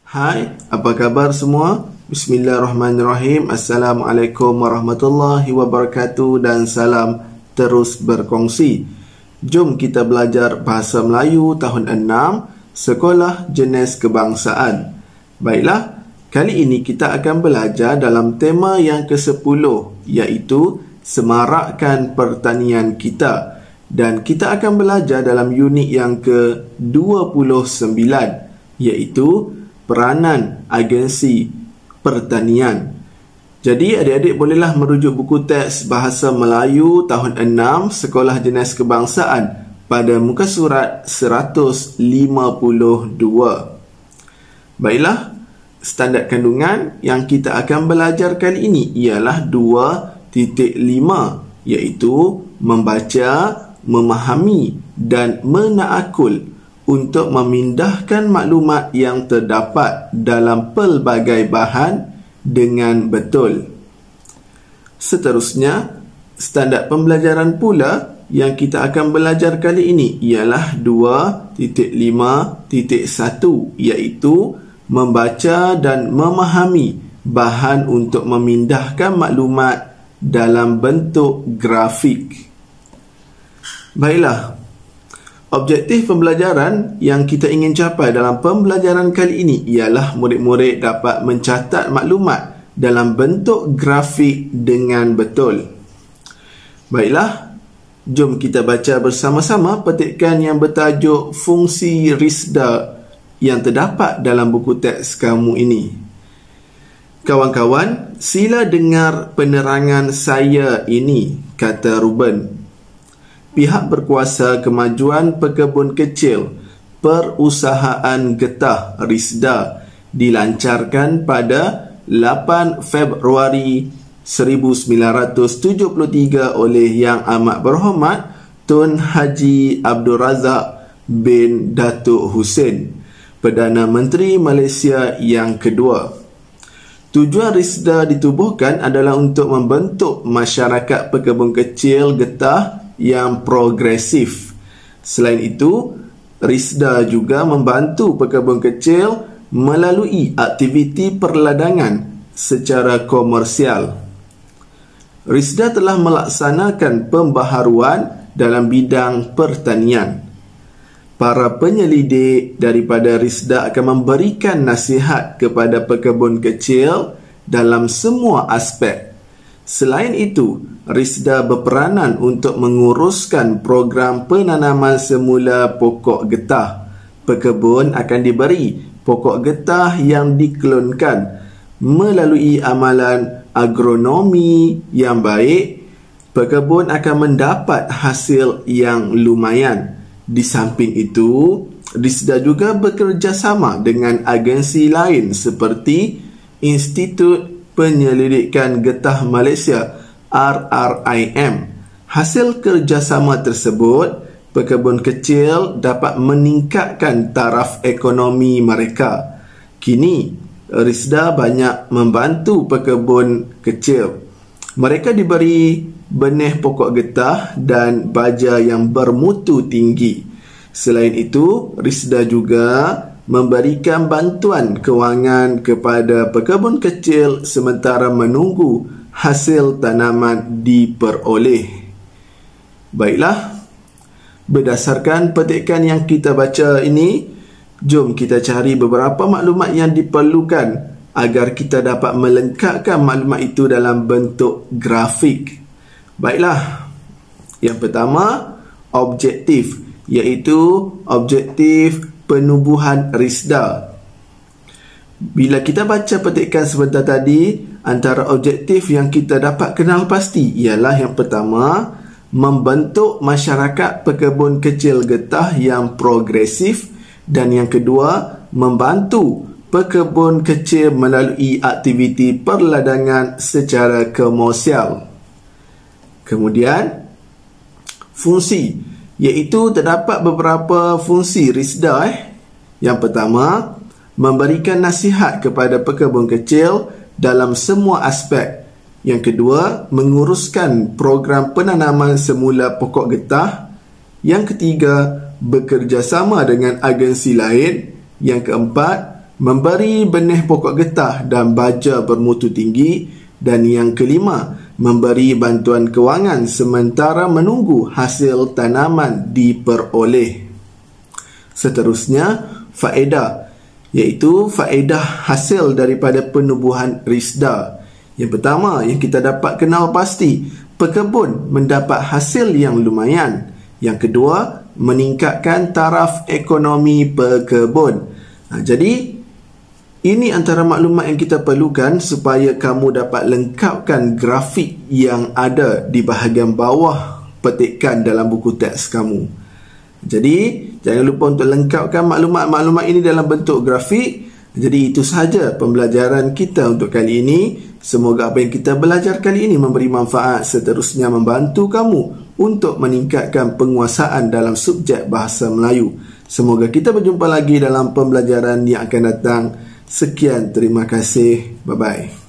Hai, apa khabar semua? Bismillahirrahmanirrahim. Assalamualaikum warahmatullahi wabarakatuh dan salam terus berkongsi. Jom kita belajar Bahasa Melayu tahun 6, Sekolah Jenis Kebangsaan. Baiklah, kali ini kita akan belajar dalam tema yang ke-10, iaitu semarakkan pertanian kita. Dan kita akan belajar dalam unit yang ke-29, iaitu peranan agensi pertanian. Jadi adik-adik bolehlah merujuk buku teks Bahasa Melayu tahun 6 Sekolah Jenis Kebangsaan pada muka surat 152. Baiklah, standard kandungan yang kita akan belajar kali ini ialah 2.5, iaitu membaca, memahami dan menaakul untuk memindahkan maklumat yang terdapat dalam pelbagai bahan dengan betul. Seterusnya, standard pembelajaran pula yang kita akan belajar kali ini ialah 2.5.1, iaitu membaca dan memahami bahan untuk memindahkan maklumat dalam bentuk grafik. Baiklah, objektif pembelajaran yang kita ingin capai dalam pembelajaran kali ini ialah murid-murid dapat mencatat maklumat dalam bentuk grafik dengan betul. Baiklah, jom kita baca bersama-sama petikan yang bertajuk fungsi risda yang terdapat dalam buku teks kamu ini. Kawan-kawan, sila dengar penerangan saya ini, kata Ruben. Pihak berkuasa kemajuan pekebun kecil Perusahaan Getah Risda dilancarkan pada 8 Februari 1973 oleh Yang Amat Berhormat Tun Haji Abdul Razak bin Datuk Hussein, Perdana Menteri Malaysia yang kedua. Tujuan Risda ditubuhkan adalah untuk membentuk masyarakat pekebun kecil getah yang progresif. Selain itu, Risda juga membantu pekebun kecil melalui aktiviti perladangan secara komersial. Risda telah melaksanakan pembaharuan dalam bidang pertanian. Para penyelidik daripada Risda akan memberikan nasihat kepada pekebun kecil dalam semua aspek. Selain itu, Risda berperanan untuk menguruskan program penanaman semula pokok getah. Pekebun akan diberi pokok getah yang diklonkan. Melalui amalan agronomi yang baik, pekebun akan mendapat hasil yang lumayan. Di samping itu, Risda juga bekerjasama dengan agensi lain seperti Institut Penyelidikan Getah Malaysia RRIM. Hasil kerjasama tersebut, pekebun kecil dapat meningkatkan taraf ekonomi mereka. Kini, Risda banyak membantu pekebun kecil. Mereka diberi benih pokok getah dan baja yang bermutu tinggi. Selain itu, Risda juga memberikan bantuan kewangan kepada pekebun kecil sementara menunggu hasil tanaman diperoleh. Baiklah, berdasarkan petikan yang kita baca ini, jom kita cari beberapa maklumat yang diperlukan agar kita dapat melengkapkan maklumat itu dalam bentuk grafik. Baiklah, yang pertama, objektif, iaitu objektif penubuhan Risda. Bila kita baca petikan sebentar tadi, antara objektif yang kita dapat kenal pasti ialah yang pertama, membentuk masyarakat pekebun kecil getah yang progresif, dan yang kedua, membantu pekebun kecil melalui aktiviti perladangan secara komersial. Kemudian, fungsi, iaitu terdapat beberapa fungsi Risda. Yang pertama, memberikan nasihat kepada pekebun kecil dalam semua aspek. Yang kedua, menguruskan program penanaman semula pokok getah. Yang ketiga, bekerjasama dengan agensi lain. Yang keempat, memberi benih pokok getah dan baja bermutu tinggi. Dan yang kelima, memberi bantuan kewangan sementara menunggu hasil tanaman diperoleh. Seterusnya, faedah, iaitu faedah hasil daripada penubuhan risda. Yang pertama yang kita dapat kenal pasti, pekebun mendapat hasil yang lumayan. Yang kedua, meningkatkan taraf ekonomi pekebun. Jadi, ini antara maklumat yang kita perlukan supaya kamu dapat lengkapkan grafik yang ada di bahagian bawah petikan dalam buku teks kamu. Jadi, jangan lupa untuk lengkapkan maklumat-maklumat ini dalam bentuk grafik. Jadi, itu sahaja pembelajaran kita untuk kali ini. Semoga apa yang kita belajar kali ini memberi manfaat, seterusnya membantu kamu untuk meningkatkan penguasaan dalam subjek bahasa Melayu. Semoga kita berjumpa lagi dalam pembelajaran yang akan datang. Sekian, terima kasih. Bye-bye.